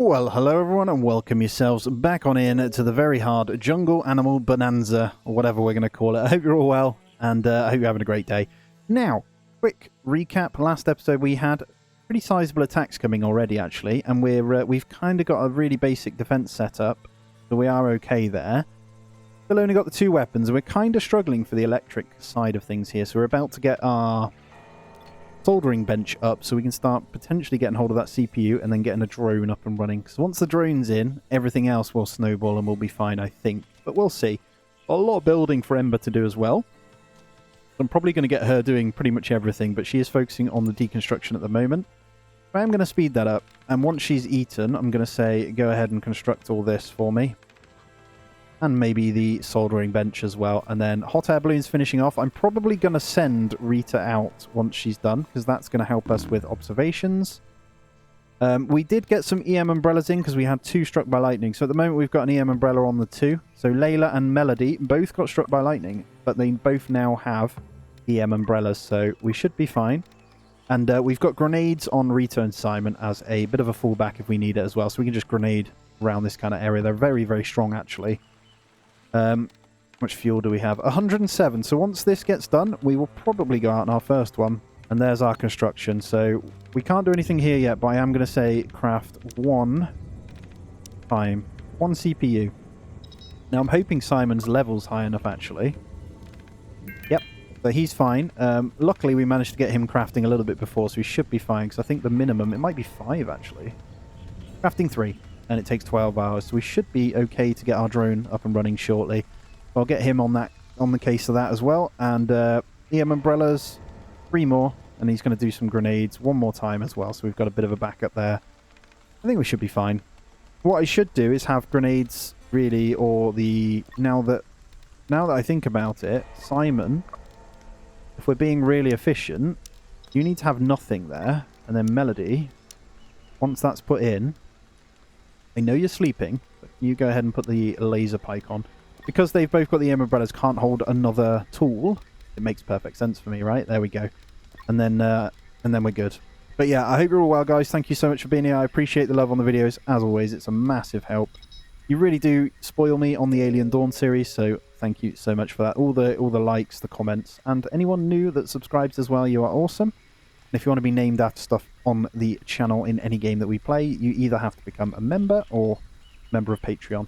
Well, hello everyone and welcome yourselves back on in to the very hard jungle animal bonanza, or whatever we're going to call it. I hope you're all well and I hope you're having a great day. Now, quick recap. Last episode we had pretty sizable attacks coming already actually, and we've kind of got a really basic defense set up, so we are okay there. Still only got the two weapons and we're kind of struggling for the electric side of things here, so we're about to get our soldering bench up so we can start potentially getting hold of that CPU and then getting a drone up and running. So once the drone's in, everything else will snowball and we'll be fine, I think. But we'll see. A lot of building for Ember to do as well. I'm probably going to get her doing pretty much everything, but she is focusing on the deconstruction at the moment. I am going to speed that up, and once she's eaten, I'm going to say, go ahead and construct all this for me. And maybe the soldering bench as well. And then hot air balloons finishing off. I'm probably going to send Rita out once she's done, because that's going to help us with observations. We did get some EM umbrellas in because we had two struck by lightning. So at the moment we've got an EM umbrella on the two. So Layla and Melody both got struck by lightning, but they both now have EM umbrellas, so we should be fine. And we've got grenades on Rita and Simon as a bit of a fallback if we need it as well. So we can just grenade around this kind of area. They're very, very strong actually. How much fuel do we have? 107. So once this gets done, we will probably go out on our first one. And there's our construction. So we can't do anything here yet, but I am going to say craft one CPU. Now I'm hoping Simon's level's high enough actually. Yep, but he's fine. Luckily we managed to get him crafting a little bit before, so he should be fine, because I think the minimum, it might be 5 actually. Crafting 3. And it takes 12 hours, so we should be okay to get our drone up and running shortly. I'll get him on the case of that as well. And EM umbrellas, 3 more, and he's going to do some grenades one more time as well, so we've got a bit of a backup there. I think we should be fine. What I should do is have grenades, really, or the... Now that I think about it, Simon, if we're being really efficient, you need to have nothing there, and then Melody, once that's put in... I know you're sleeping, but you go ahead and put the laser pike on. Because they've both got the EM umbrellas, can't hold another tool. It makes perfect sense for me, right? There we go. And then we're good. But yeah, I hope you're all well, guys. Thank you so much for being here. I appreciate the love on the videos. As always, it's a massive help. You really do spoil me on the Alien Dawn series, so thank you so much for that. All the likes, the comments, and anyone new that subscribes as well, you are awesome. And if you want to be named after stuff on the channel in any game that we play, you either have to become a member or member of Patreon.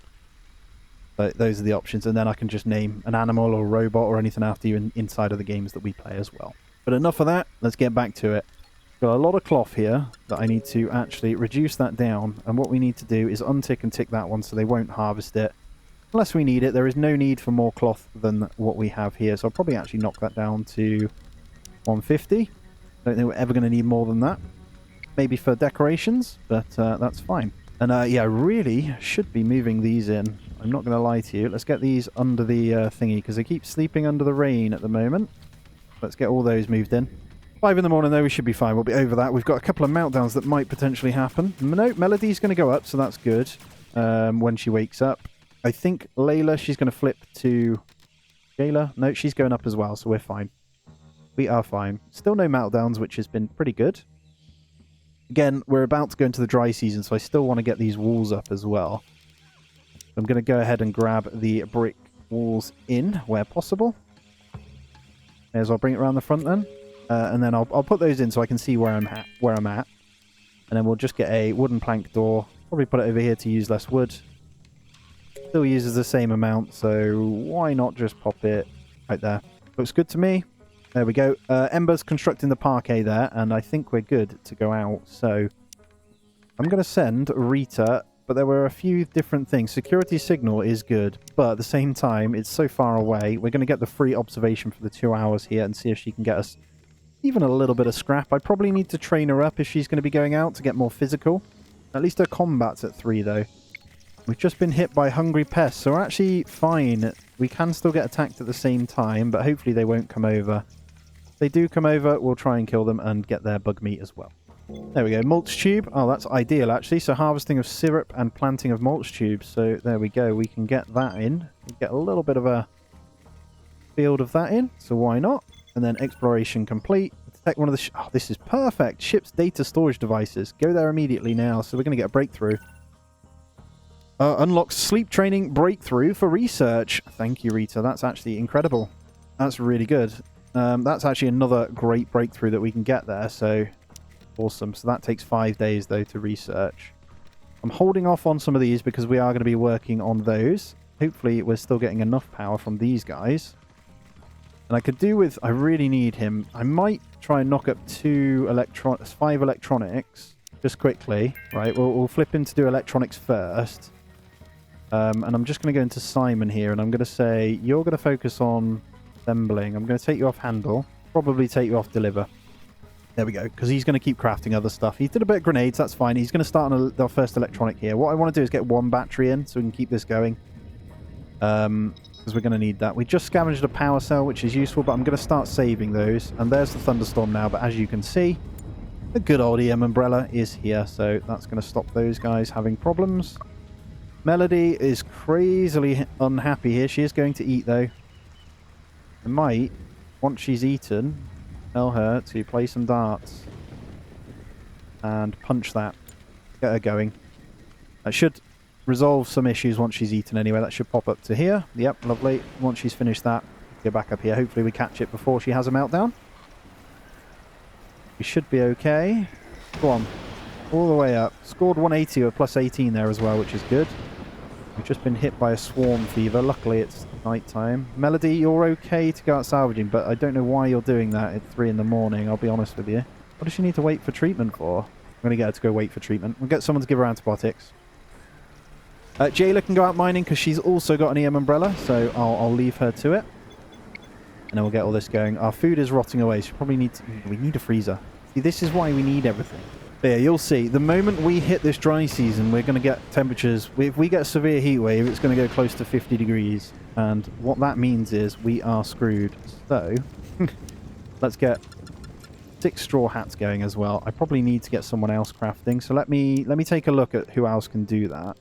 So those are the options, and then I can just name an animal or a robot or anything after you inside of the games that we play as well. But enough of that, let's get back to it. Got a lot of cloth here that I need to actually reduce that down, and what we need to do is untick and tick that one so they won't harvest it. Unless we need it, there is no need for more cloth than what we have here, so I'll probably actually knock that down to 150. Don't think we're ever going to need more than that. Maybe for decorations, but that's fine. And yeah, I really should be moving these in. I'm not going to lie to you. Let's get these under the thingy, because they keep sleeping under the rain at the moment. Let's get all those moved in. 5 in the morning though, we should be fine. We'll be over that. We've got a couple of meltdowns that might potentially happen. No, Melody's going to go up, so that's good when she wakes up. I think Layla, she's going to flip to... Jayla? No, she's going up as well, so we're fine. We are fine. Still no meltdowns, which has been pretty good. Again, we're about to go into the dry season, so I still want to get these walls up as well. I'm going to go ahead and grab the brick walls in where possible. May as well bring it around the front then. And then I'll put those in so I can see where I'm at. And then we'll just get a wooden plank door. Probably put it over here to use less wood. Still uses the same amount, so why not just pop it right there? Looks good to me. There we go. Ember's constructing the parquet there, and I think we're good to go out. So I'm going to send Rita, but there were a few different things. Security signal is good, but at the same time, it's so far away. We're going to get the free observation for the 2 hours here and see if she can get us even a little bit of scrap. I probably need to train her up if she's going to be going out to get more physical. At least her combat's at 3, though. We've just been hit by hungry pests, so we're actually fine. We can still get attacked at the same time, but hopefully they won't come over. If they do come over, we'll try and kill them and get their bug meat as well. There we go. Mulch tube. Oh, that's ideal, actually. So harvesting of syrup and planting of mulch tubes. So there we go. We can get that in. We get a little bit of a field of that in, so why not? And then exploration complete. Detect one of the... oh, this is perfect. Ship's data storage devices. Go there immediately now. So we're going to get a breakthrough. Unlocks sleep training breakthrough for research. Thank you, Rita. That's actually incredible. That's really good. That's actually another great breakthrough that we can get there. So awesome. So that takes 5 days, though, to research. I'm holding off on some of these because we are going to be working on those. Hopefully, we're still getting enough power from these guys. And I could do with... I really need him. I might try and knock up 5 electronics just quickly. Right, we'll flip in to do electronics first. And I'm just going to go into Simon here, and I'm going to say, you're going to focus on assembling. I'm going to take you off handle. Probably take you off deliver. There we go, because he's going to keep crafting other stuff. He did a bit of grenades, that's fine. He's going to start on our first electronic here. What I want to do is get 1 battery in, so we can keep this going. Because we're going to need that. We just scavenged a power cell, which is useful, but I'm going to start saving those. And there's the thunderstorm now, but as you can see, the good old EM umbrella is here, so that's going to stop those guys having problems. Melody is crazily unhappy here. She is going to eat, though. I might, once she's eaten, tell her to play some darts. And punch that. Get her going. That should resolve some issues once she's eaten anyway. That should pop up to here. Yep, lovely. Once she's finished that, go back up here. Hopefully we catch it before she has a meltdown. We should be okay. Go on. All the way up. Scored 180 or plus 18 there as well, which is good. We've just been hit by a swarm fever. Luckily, it's night time. Melody, you're okay to go out salvaging, but I don't know why you're doing that at 3 in the morning, I'll be honest with you. What does she need to wait for treatment for? I'm going to get her to go wait for treatment. We'll get someone to give her antibiotics. Jayla can go out mining because she's also got an EM umbrella, so I'll leave her to it. And then we'll get all this going. Our food is rotting away, so we need a freezer. See, this is why we need everything. But yeah, you'll see, the moment we hit this dry season, we're going to get temperatures. If we get a severe heat wave, it's going to go close to 50 degrees. And what that means is we are screwed. So, let's get 6 straw hats going as well. I probably need to get someone else crafting. So let me take a look at who else can do that.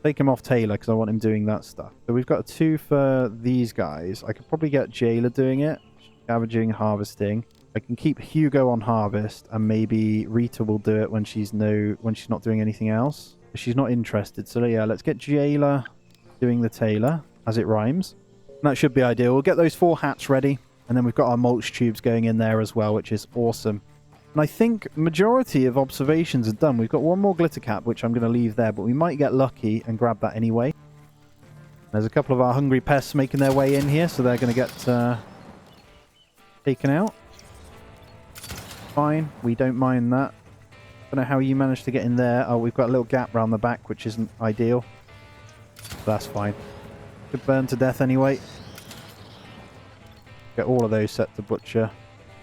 Take him off Taylor because I want him doing that stuff. So we've got a 2 for these guys. I could probably get Jayla doing it. Scavenging, harvesting. I can keep Hugo on harvest, and maybe Rita will do it when she's not doing anything else. She's not interested. So yeah, let's get Jayla doing the Taylor, as it rhymes. And that should be ideal. We'll get those 4 hats ready, and then we've got our mulch tubes going in there as well, which is awesome. And I think majority of observations are done. We've got 1 more glitter cap, which I'm going to leave there, but we might get lucky and grab that anyway. There's a couple of our hungry pests making their way in here, so they're going to get taken out. Fine, we don't mind that. Don't know how you managed to get in there. Oh, we've got a little gap around the back, which isn't ideal. That's fine. Could burn to death anyway. Get all of those set to butcher.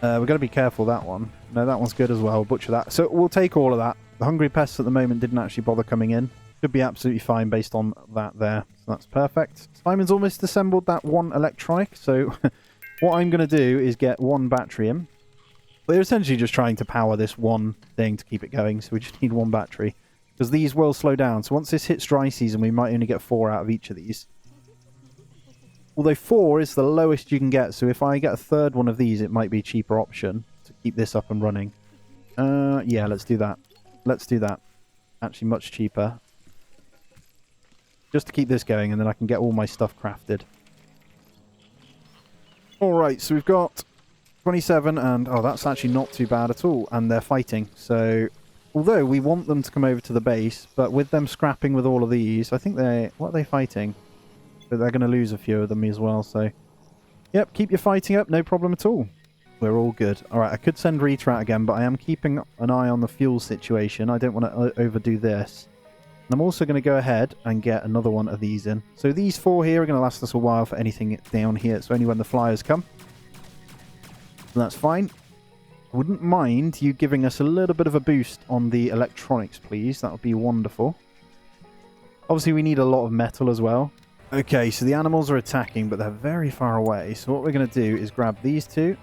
We've got to be careful that one. No, that one's good as well. We'll butcher that. So we'll take all of that. The hungry pests at the moment didn't actually bother coming in. Should be absolutely fine based on that there. So that's perfect. Simon's almost assembled that 1 electronic. So what I'm going to do is get 1 battery in. They're essentially just trying to power this 1 thing to keep it going, so we just need 1 battery. Because these will slow down, so once this hits dry season, we might only get 4 out of each of these. Although 4 is the lowest you can get, so if I get a 3rd one of these, it might be a cheaper option to keep this up and running. Yeah, let's do that. Let's do that. Actually, much cheaper. Just to keep this going, and then I can get all my stuff crafted. Alright, so we've got 27, and oh, that's actually not too bad at all, and they're fighting. So although we want them to come over to the base, but with them scrapping with all of these, I think what are they fighting? But they're going to lose a few of them as well, so yep, keep your fighting up, no problem at all. We're all good. Alright, I could send Rita out again, but I am keeping an eye on the fuel situation. I don't want to overdo this. And I'm also going to go ahead and get another one of these in. So these 4 here are going to last us a while for anything down here. It's only when the flyers come. So that's fine. I wouldn't mind you giving us a little bit of a boost on the electronics, please. That would be wonderful. Obviously, we need a lot of metal as well. Okay, so the animals are attacking, but they're very far away. So what we're going to do is grab these 2.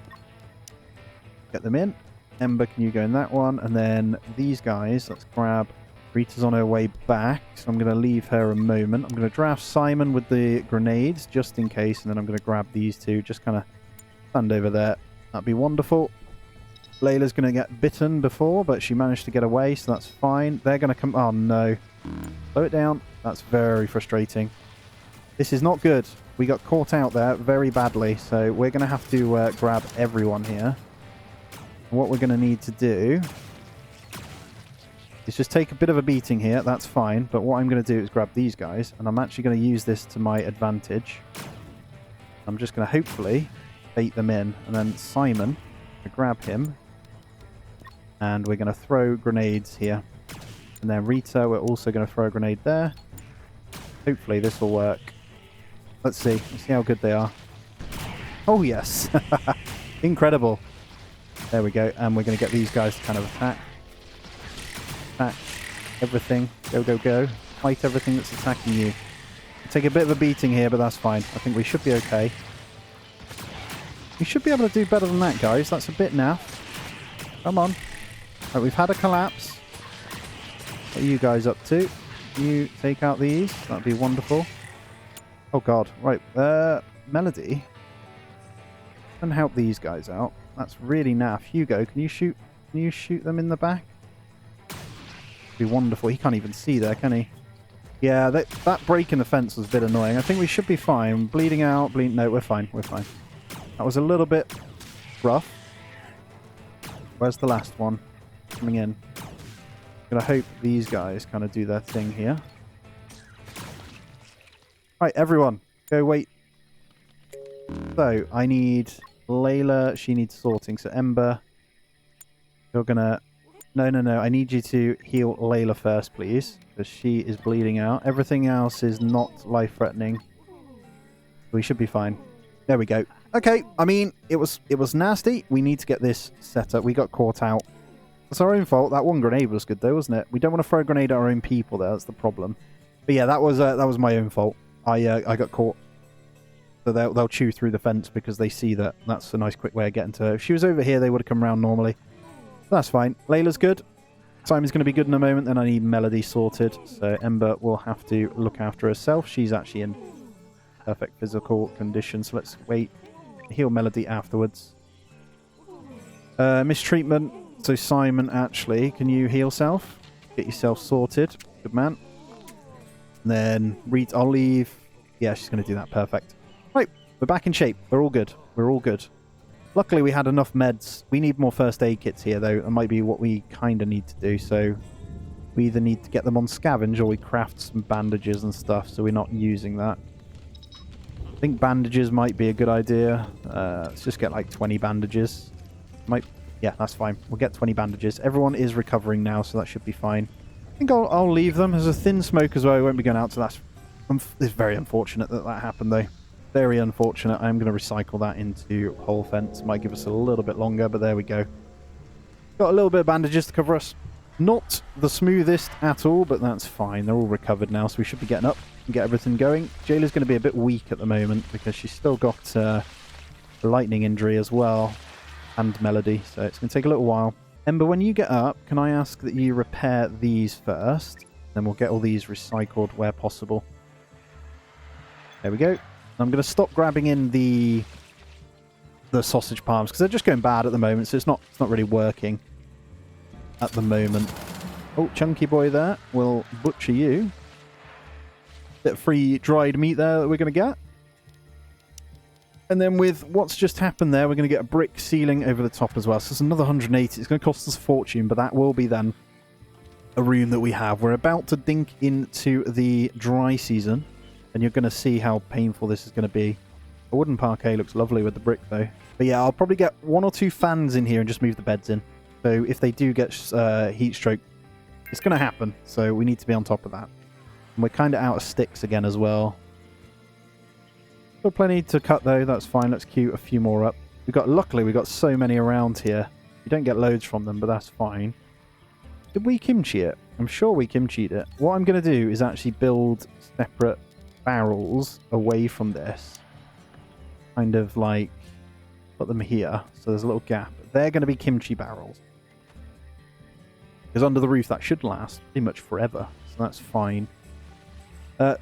Get them in. Ember, can you go in that one? And then these guys, let's grab... Rita's on her way back, so I'm going to leave her a moment. I'm going to draft Simon with the grenades, just in case, and then I'm going to grab these 2. Just kind of stand over there. That'd be wonderful. Layla's going to get bitten before, but she managed to get away, so that's fine. They're going to come... Oh, no. Slow it down. That's very frustrating. This is not good. We got caught out there very badly, so we're going to have to grab everyone here. What we're going to need to do is just take a bit of a beating here. That's fine, but what I'm going to do is grab these guys, and I'm actually going to use this to my advantage. I'm just going to hopefully bait them in, and then Simon, to grab him, and we're going to throw grenades here. And then Rita, we're also going to throw a grenade there. Hopefully this will work. Let's see. Let's see how good they are. Oh, yes. Incredible. There we go. And we're going to get these guys to kind of attack. Attack everything. Go, go, go. Fight everything that's attacking you. Take a bit of a beating here, but that's fine. I think we should be okay. We should be able to do better than that, guys. That's a bit naff. Come on. Right, we've had a collapse. What are you guys up to? You take out these. That'd be wonderful. Oh, God. Right. Melody. And help these guys out. That's really naff. Hugo, can you shoot them in the back? Be wonderful. He can't even see there, can he? Yeah, that break in the fence was a bit annoying. I think we should be fine. Bleeding out. No, we're fine. We're fine. That was a little bit rough. Where's the last one? Coming in. Gonna hope these guys kind of do their thing here. Right, everyone, go wait. So, I need Layla. She needs sorting. So, Ember, you're gonna... No. I need you to heal Layla first, please. Because she is bleeding out. Everything else is not life-threatening. We should be fine. There we go. Okay, I mean, it was nasty. We need to get this set up. We got caught out. It's our own fault. That one grenade was good, though, wasn't it? We don't want to throw a grenade at our own people there. That's the problem. But yeah, that was my own fault. I got caught. So they'll chew through the fence because they see that that's a nice quick way of getting to her. If she was over here, they would have come around normally. That's fine. Layla's good. Simon's going to be good in a moment. Then I need Melody sorted. So Ember will have to look after herself. She's actually in perfect physical condition. So let's wait. Heal Melody afterwards. Mistreatment. So Simon, actually, can you heal self? Get yourself sorted. Good man. And then I'll leave. Yeah, she's going to do that. Perfect. Right, we're back in shape. We're all good. We're all good. Luckily, we had enough meds. We need more first aid kits here, though. That might be what we kind of need to do. So we either need to get them on scavenge or we craft some bandages and stuff, so we're not using that. I think bandages might be a good idea. Let's just get like 20 bandages. Yeah, that's fine. We'll get 20 bandages. Everyone is recovering now, so that should be fine. I think I'll leave them. There's a thin smoke as well. I won't be going out, so it's very unfortunate that happened, though. Very unfortunate. I'm going to recycle that into whole fence. Might give us a little bit longer, but there we go. Got a little bit of bandages to cover us. Not the smoothest at all, but that's fine. They're all recovered now, so we should be getting up and get everything going. Jayla's going to be a bit weak at the moment because she's still got a lightning injury as well, and Melody, so it's going to take a little while. Ember, when you get up, can I ask that you repair these first? Then we'll get all these recycled where possible. There we go. I'm going to stop grabbing in the sausage palms because they're just going bad at the moment, so it's not really working at the moment. Oh, chunky boy there. We'll butcher you. Bit of free dried meat there that we're going to get. And then with what's just happened there, we're going to get a brick ceiling over the top as well. So it's another 180. It's going to cost us a fortune, but that will be then a room that we have. We're about to dink into the dry season, and you're going to see how painful this is going to be. A wooden parquet looks lovely with the brick, though. But yeah, I'll probably get 1 or 2 fans in here and just move the beds in. So if they do get heat stroke, it's going to happen. So we need to be on top of that. And we're kind of out of sticks again as well. Got plenty to cut, though. That's fine. Let's queue a few more up. Luckily, we got so many around here. You don't get loads from them, but that's fine. Did we kimchi it? I'm sure we kimchied it. What I'm going to do is actually build separate barrels away from this. Kind of like put them here. So there's a little gap. They're going to be kimchi barrels. Because under the roof, that should last pretty much forever. So that's fine.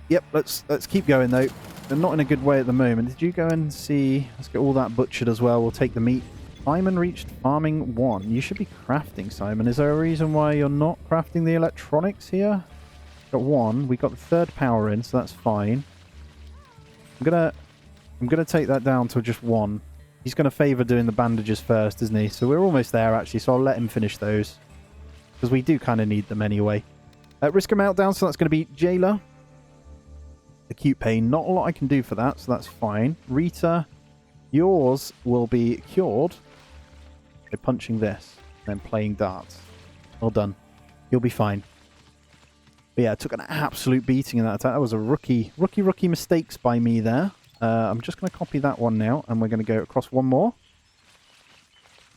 Yep, let's keep going, though. They're not in a good way at the moment. Did you go and see? Let's get all that butchered as well. We'll take the meat. Simon reached farming 1. You should be crafting, Simon. Is there a reason why you're not crafting the electronics here? Got one. We got the third power in, so that's fine. I'm gonna take that down to just one. He's gonna favour doing the bandages first, isn't he? So we're almost there actually, so I'll let him finish those. Because we do kind of need them anyway. Risk of meltdown, so that's going to be Jailer. Acute pain. Not a lot I can do for that, so that's fine. Rita, yours will be cured by punching this and then playing darts. Well done. You'll be fine. But yeah, I took an absolute beating in that attack. That was a rookie mistakes by me there. I'm just going to copy that one now, and we're going to go across one more.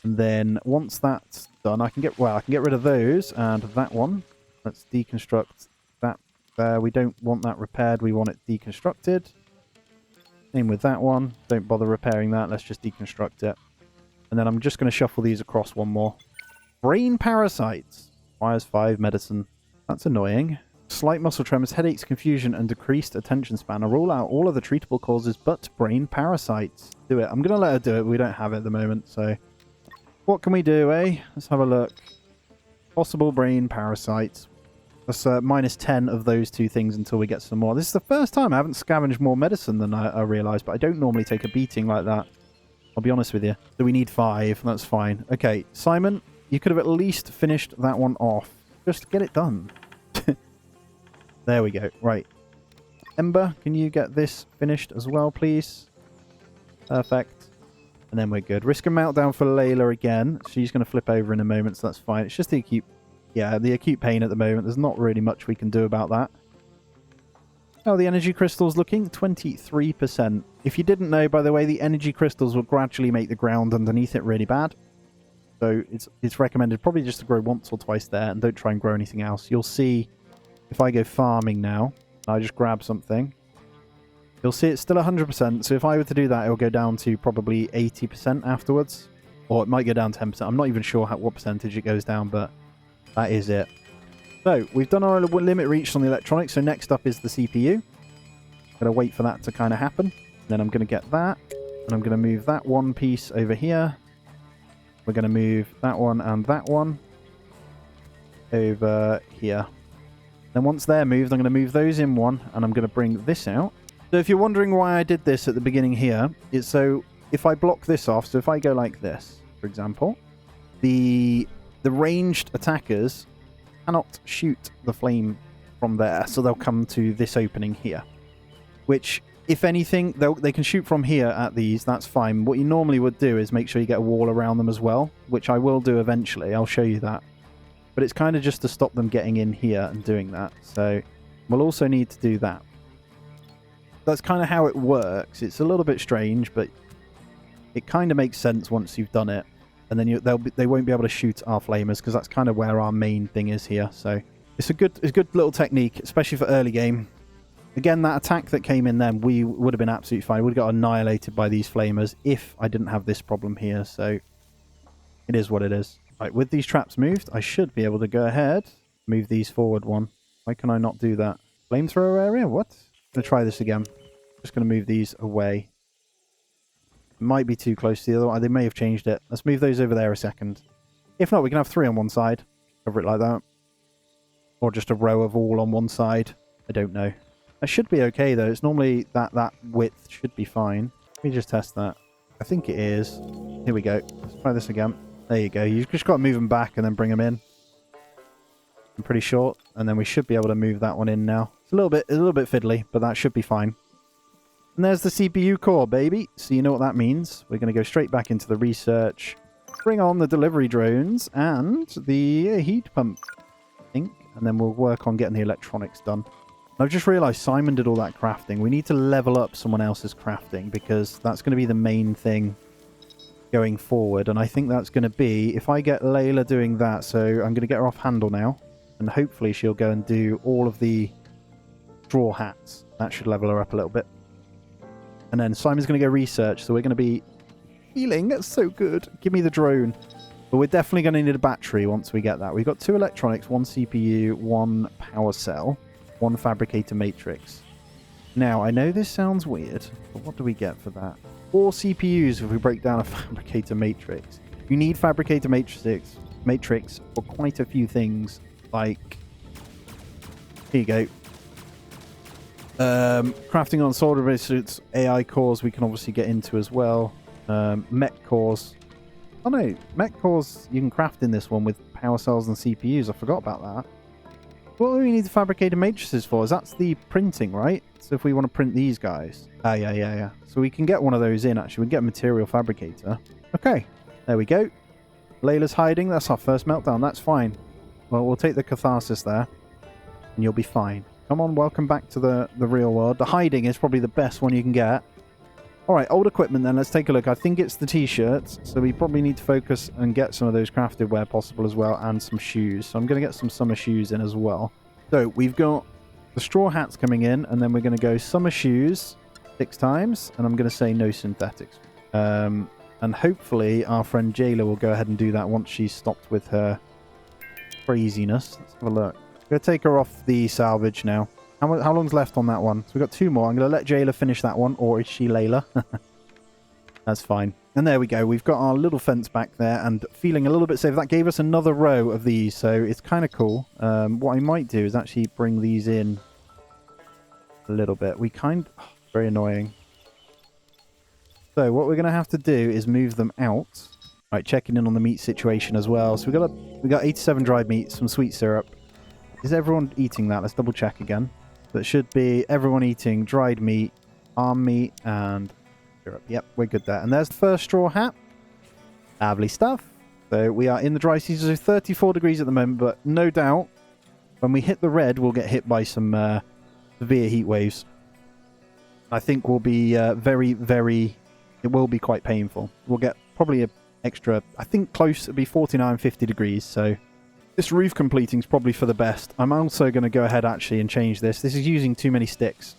And then once that's done, I can get rid of those and that one. Let's deconstruct that there. We don't want that repaired. We want it deconstructed. Same with that one. Don't bother repairing that. Let's just deconstruct it. And then I'm just going to shuffle these across one more. Brain parasites. Requires 5 medicine. That's annoying. Slight muscle tremors, headaches, confusion, and decreased attention span. I rule out all of the treatable causes but brain parasites. Do it. I'm going to let her do it. We don't have it at the moment, so... What can we do, eh? Let's have a look. Possible brain parasites. That's minus 10 of those two things until we get some more. This is the first time I haven't scavenged more medicine than I realised, but I don't normally take a beating like that. I'll be honest with you. So we need 5. That's fine. Okay, Simon, you could have at least finished that one off. Just get it done. There we go. Right. Ember, can you get this finished as well, please? Perfect. And then we're good. Risk of meltdown for Layla again. She's going to flip over in a moment, so that's fine. It's just the acute... Yeah, the acute pain at the moment. There's not really much we can do about that. Oh, the energy crystal's looking 23%. If you didn't know, by the way, the energy crystals will gradually make the ground underneath it really bad. So it's recommended probably just to grow once or twice there, and don't try and grow anything else. You'll see if I go farming now, I just grab something. You'll see it's still 100%, so if I were to do that, it will go down to probably 80% afterwards. Or it might go down 10%. I'm not even sure what percentage it goes down, but that is it. So, we've done our limit reached on the electronics, so next up is the CPU. I'm going to wait for that to kind of happen. Then I'm going to get that, and I'm going to move that one piece over here. We're going to move that one and that one over here. Then once they're moved, I'm going to move those in one, and I'm going to bring this out. So if you're wondering why I did this at the beginning here, it's so if I block this off, so if I go like this, for example, the ranged attackers cannot shoot the flame from there, so they'll come to this opening here. Which, if anything, they can shoot from here at these, that's fine. What you normally would do is make sure you get a wall around them as well, which I will do eventually, I'll show you that. But it's kind of just to stop them getting in here and doing that, so we'll also need to do that. That's kind of how it works. It's a little bit strange, but it kind of makes sense once you've done it. And then they won't be able to shoot our flamers, because that's kind of where our main thing is here. So it's a good little technique, especially for early game. Again, that attack that came in then, we would have been absolutely fine. We would have got annihilated by these flamers if I didn't have this problem here. So it is what it is. Right, with these traps moved, I should be able to go ahead, move these forward one. Why can I not do that? Flamethrower area? What? I'm going to try this again. Just going to move these away. It might be too close to the other one. They may have changed it. Let's move those over there a second. If not, we can have 3 on one side. Cover it like that. Or just a row of all on one side. I don't know. That should be okay, though. It's normally that width should be fine. Let me just test that. I think it is. Here we go. Let's try this again. There you go. You've just got to move them back and then bring them in. I'm pretty short. And then we should be able to move that one in now. It's a little bit fiddly, but that should be fine. And there's the CPU core, baby. So you know what that means. We're going to go straight back into the research. Bring on the delivery drones and the heat pump, I think. And then we'll work on getting the electronics done. I've just realised Simon did all that crafting. We need to level up someone else's crafting, because that's going to be the main thing going forward. And I think that's going to be, if I get Layla doing that, so I'm going to get her off handle now. And hopefully she'll go and do all of the straw hats. That should level her up a little bit. And then Simon's going to go research, so we're going to be healing. That's so good. Give me the drone. But we're definitely going to need a battery once we get that. We've got 2 electronics, 1 CPU, 1 power cell, 1 fabricator matrix. Now, I know this sounds weird, but what do we get for that? 4 CPUs if we break down a fabricator matrix. You need fabricator matrix for quite a few things, like Here you go. Crafting on solder suits, AI cores we can obviously get into as well. Mech cores. Oh no, mech cores you can craft in this one with power cells and CPUs. I forgot about that. What do we need the fabricated matrices for? Is that's the printing, right? So if we want to print these guys. Ah, yeah. So we can get one of those in, actually. We can get a material fabricator. Okay, there we go. Layla's hiding. That's our first meltdown. That's fine. Well, we'll take the catharsis there. And you'll be fine. Come on, welcome back to the real world. The hiding is probably the best one you can get. Alright, old equipment then. Let's take a look. I think it's the t-shirts. So we probably need to focus and get some of those crafted where possible as well. And some shoes. So I'm going to get some summer shoes in as well. So we've got the straw hats coming in. And then we're going to go summer shoes 6 times. And I'm going to say no synthetics. And hopefully our friend Jayla will go ahead and do that once she's stopped with her craziness. Let's have a look. I'm going to take her off the salvage now. How long's left on that one? So we've got 2 more. I'm going to let Jayla finish that one. Or is she Layla? That's fine. And there we go. We've got our little fence back there and feeling a little bit safe. That gave us another row of these. So it's kind of cool. What I might do is actually bring these in a little bit. Very annoying. So what we're going to have to do is move them out. Right, checking in on the meat situation as well. So we got 87 dried meat, some sweet syrup. Is everyone eating that? Let's double check again. So it should be everyone eating dried meat, arm meat, and syrup. Yep, we're good there. And there's the first straw hat. Lovely stuff. So we are in the dry season, so 34 degrees at the moment, but no doubt when we hit the red, we'll get hit by some severe heat waves. I think we'll be it will be quite painful. We'll get probably an extra, I think close, it'll be 49, 50 degrees, so this roof completing is probably for the best. I'm also going to go ahead actually and change this. This is using too many sticks.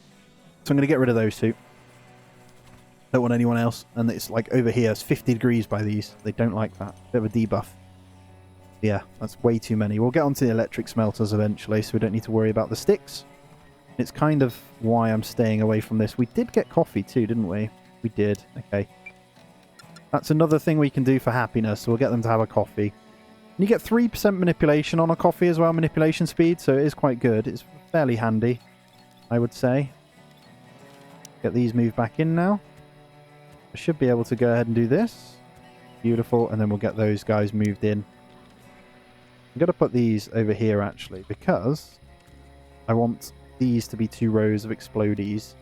So I'm going to get rid of those 2. Don't want anyone else. And it's like over here, it's 50 degrees by these. They don't like that. Bit of a debuff. Yeah, that's way too many. We'll get onto the electric smelters eventually, so we don't need to worry about the sticks. It's kind of why I'm staying away from this. We did get coffee too, didn't we? We did. Okay. That's another thing we can do for happiness. So we'll get them to have a coffee. And you get 3% manipulation on a coffee as well, manipulation speed, so it is quite good. It's fairly handy, I would say. Get these moved back in now. I should be able to go ahead and do this. Beautiful, and then we'll get those guys moved in. I'm going to put these over here, actually, because I want these to be 2 rows of explodies.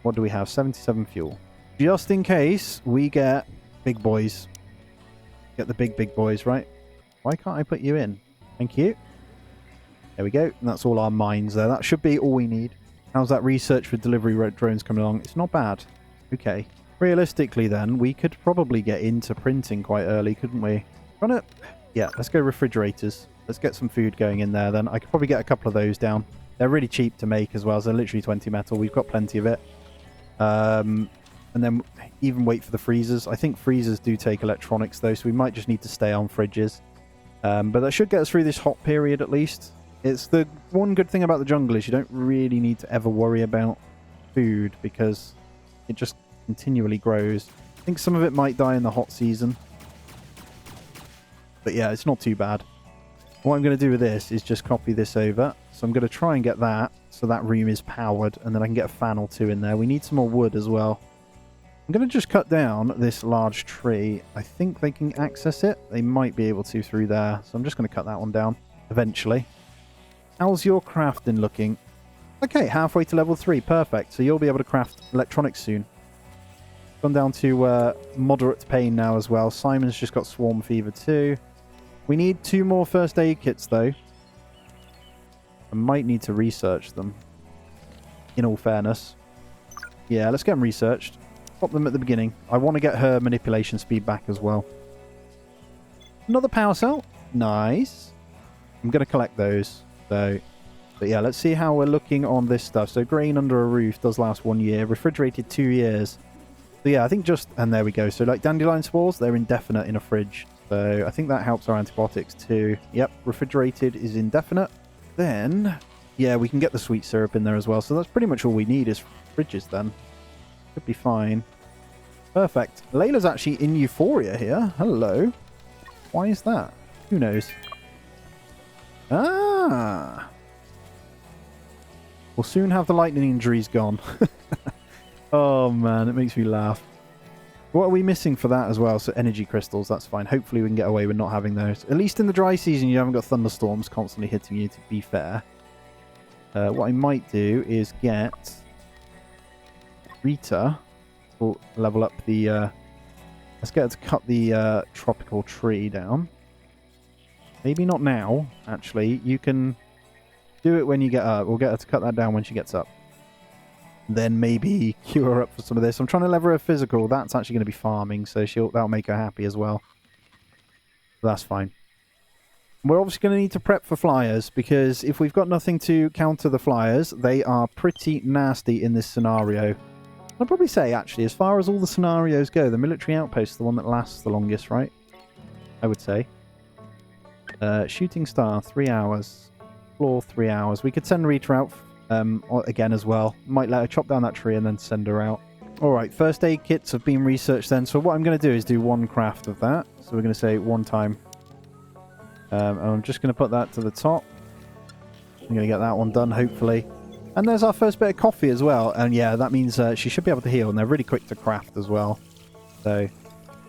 What do we have? 77 fuel. Just in case we get big boys. Get the big boys, right? Why can't I put you in? Thank you. There we go. And that's all our mines there. That should be all we need. How's that research for delivery drones coming along? It's not bad. Okay. Realistically then, we could probably get into printing quite early, couldn't we? Yeah, let's go refrigerators. Let's get some food going in there then. I could probably get a couple of those down. They're really cheap to make as well, so they're literally 20 metal. We've got plenty of it. And then even wait for the freezers. I think freezers do take electronics though, so we might just need to stay on fridges. But that should get us through this hot period at least. It's the one good thing about the jungle is you don't really need to ever worry about food because it just continually grows. I think some of it might die in the hot season. But yeah, it's not too bad. What I'm going to do with this is just copy this over. So I'm going to try and get that so that room is powered and then I can get a fan or 2 in there. We need some more wood as well. I'm going to just cut down this large tree. I think they can access it. They might be able to through there. So I'm just going to cut that one down eventually. How's your crafting looking? Okay, halfway to level 3. Perfect. So you'll be able to craft electronics soon. Gone down to moderate pain now as well. Simon's just got swarm fever too. We need 2 more first aid kits though. I might need to research them. In all fairness. Yeah, let's get them researched. Pop them at the beginning. I want to get her manipulation speed back as well. Another power cell. Nice. I'm going to collect those. But yeah, let's see how we're looking on this stuff. So grain under a roof does last 1 year. Refrigerated 2 years. So yeah, I think just... And there we go. So like dandelion spores, they're indefinite in a fridge. So I think that helps our antibiotics too. Yep, refrigerated is indefinite. Then, yeah, we can get the sweet syrup in there as well. So that's pretty much all we need is fridges then. Should be fine. Perfect. Layla's actually in euphoria here. Hello. Why is that? Who knows? Ah. We'll soon have the lightning injuries gone. Oh, man, it makes me laugh. What are we missing for that as well? So energy crystals, that's fine. Hopefully we can get away with not having those. At least in the dry season, you haven't got thunderstorms constantly hitting you, to be fair. What I might do is get Rita to level up the... let's get her to cut the tropical tree down. Maybe not now, actually. You can do it when you get up. We'll get her to cut that down when she gets up. Then maybe queue her up for some of this. I'm trying to lever her physical. That's actually going to be farming, so that'll make her happy as well. That's fine. We're obviously going to need to prep for flyers, because if we've got nothing to counter the flyers, they are pretty nasty in this scenario. I'd probably say, actually, as far as all the scenarios go, the military outpost is the one that lasts the longest, right? I would say. Shooting star, 3 hours. Floor, 3 hours. We could send Rita out again as well. Might let her chop down that tree and then send her out. Alright, first aid kits have been researched then. So what I'm going to do is do 1 craft of that. So we're going to say 1 time. And I'm just going to put that to the top. I'm going to get that one done, hopefully. And there's our first bit of coffee as well. And yeah, that means she should be able to heal. And they're really quick to craft as well. So,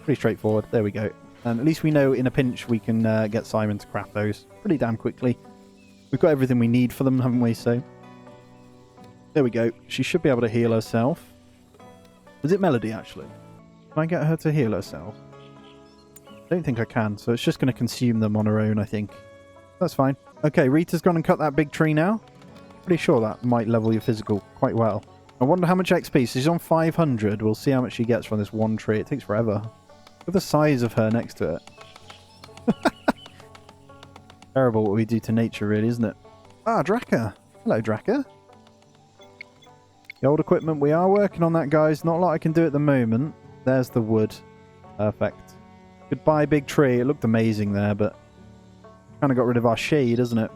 pretty straightforward. There we go. And at least we know in a pinch we can get Simon to craft those pretty damn quickly. We've got everything we need for them, haven't we? So, there we go. She should be able to heal herself. Was it Melody, actually? Can I get her to heal herself? I don't think I can, so it's just going to consume them on her own, I think. That's fine. Okay, Rita's gone and cut that big tree now. Pretty sure that might level your physical quite well. I wonder how much XP. So she's on 500. We'll see how much she gets from this one tree. It takes forever. Look at the size of her next to it. Terrible what we do to nature, really, isn't it? Ah, Draka. Hello, Draka. The old equipment. We are working on that, guys. Not a lot I can do at the moment. There's the wood. Perfect. Goodbye, big tree. It looked amazing there, but kind of got rid of our shade, isn't it?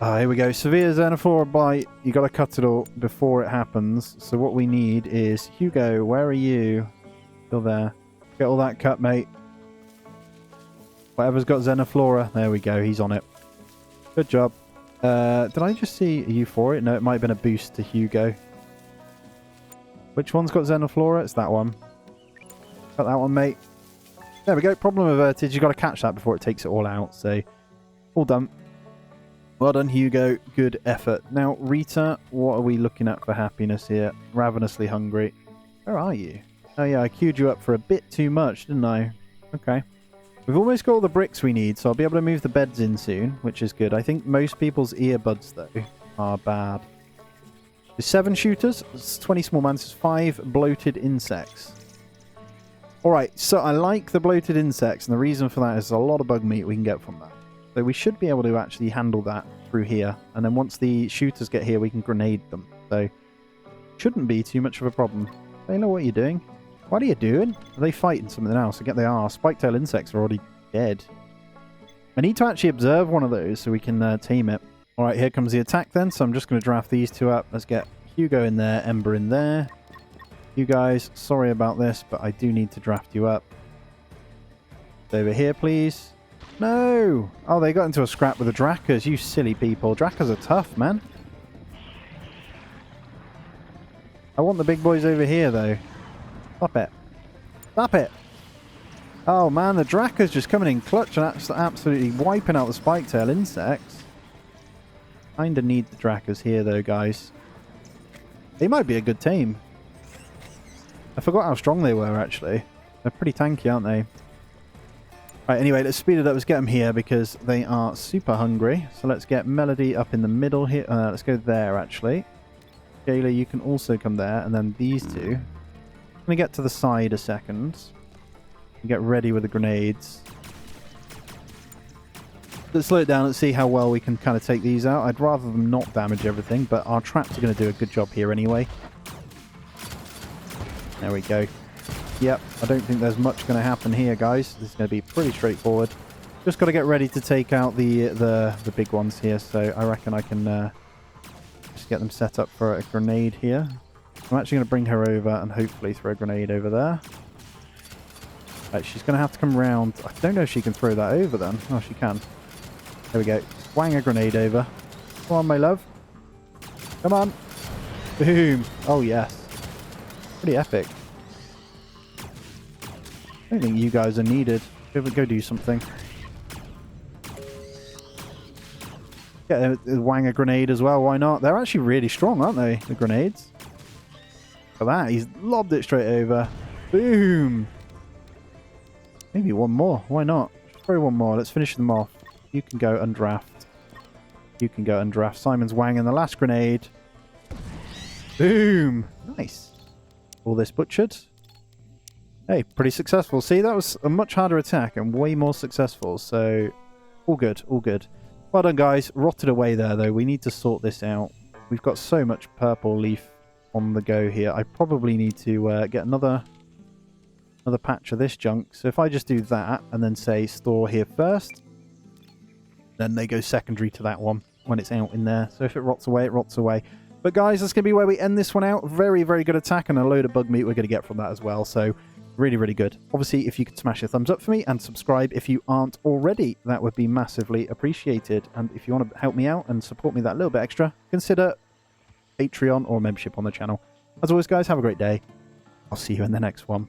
Ah, here we go. Severe Xenophora bite. You got to cut it all before it happens. So what we need is Hugo. Where are you? Still there. Get all that cut, mate. Whatever's got Xenophora. There we go. He's on it. Good job. Did I just see you for it? No, it might have been a boost to Hugo. Which one's got Xenophora? It's that one. Got that one, mate. There we go. Problem averted. You've got to catch that before it takes it all out. So, all done. Well done, Hugo. Good effort. Now, Rita, what are we looking at for happiness here? Ravenously hungry. Where are you? Oh, yeah, I queued you up for a bit too much, didn't I? Okay. We've almost got all the bricks we need, so I'll be able to move the beds in soon, which is good. I think most people's earbuds, though, are bad. There's 7 shooters, 20 small mantis, 5 bloated insects. Alright, so I like the bloated insects, and the reason for that is a lot of bug meat we can get from that. So we should be able to actually handle that through here. And then once the shooters get here, we can grenade them. So, shouldn't be too much of a problem. They know what you're doing. What are you doing? Are they fighting something else? I get they are. Spike-tail insects are already dead. I need to actually observe one of those so we can tame it. Alright, here comes the attack then. So I'm just going to draft these 2 up. Let's get Hugo in there, Ember in there. You guys, sorry about this, but I do need to draft you up. Over here, please. No! Oh, they got into a scrap with the Drakkars. You silly people. Drakkars are tough, man. I want the big boys over here, though. Stop it. Stop it! Oh, man, the Drakkars just coming in clutch and absolutely wiping out the spike-tail insects. Kinda need the Drakkars here, though, guys. They might be a good team. I forgot how strong they were, actually. They're pretty tanky, aren't they? Right, anyway, let's speed it up. Let's get them here because they are super hungry. So let's get Melody up in the middle here. Let's go there, actually. Gayla, you can also come there. And then these 2. I'm going to get to the side a second. Get ready with the grenades. Let's slow it down and see how well we can kind of take these out. I'd rather them not damage everything, but our traps are going to do a good job here anyway. There we go. Yep, I don't think there's much going to happen here, guys. This is going to be pretty straightforward. Just got to get ready to take out the big ones here, so I reckon I can just get them set up for a grenade here. I'm actually going to bring her over and hopefully throw a grenade over there. Right, she's going to have to come round. I don't know if she can throw that over then. Oh, she can. There we go. Wang a grenade over. Come on, my love. Come on. Boom. Oh, yes. Pretty epic. I don't think you guys are needed. Go do something. Get a wang a grenade as well. Why not? They're actually really strong, aren't they? The grenades. Look at that. He's lobbed it straight over. Boom. Maybe one more. Why not? Throw one more. Let's finish them off. You can go undraft. You can go undraft. Simon's wanging the last grenade. Boom. Nice. All this butchered. Hey, pretty successful. See, that was a much harder attack and way more successful. So, all good. All good. Well done, guys. Rotted away there, though. We need to sort this out. We've got so much purple leaf on the go here. I probably need to get another patch of this junk. So if I just do that and then say store here first, then they go secondary to that one when it's out in there. So if it rots away, it rots away. But guys, that's going to be where we end this one out. Very, very good attack and a load of bug meat we're going to get from that as well. So really, really good. Obviously, if you could smash a thumbs up for me and subscribe if you aren't already, that would be massively appreciated. And if you want to help me out and support me that little bit extra, consider Patreon or membership on the channel. As always, guys, have a great day. I'll see you in the next one.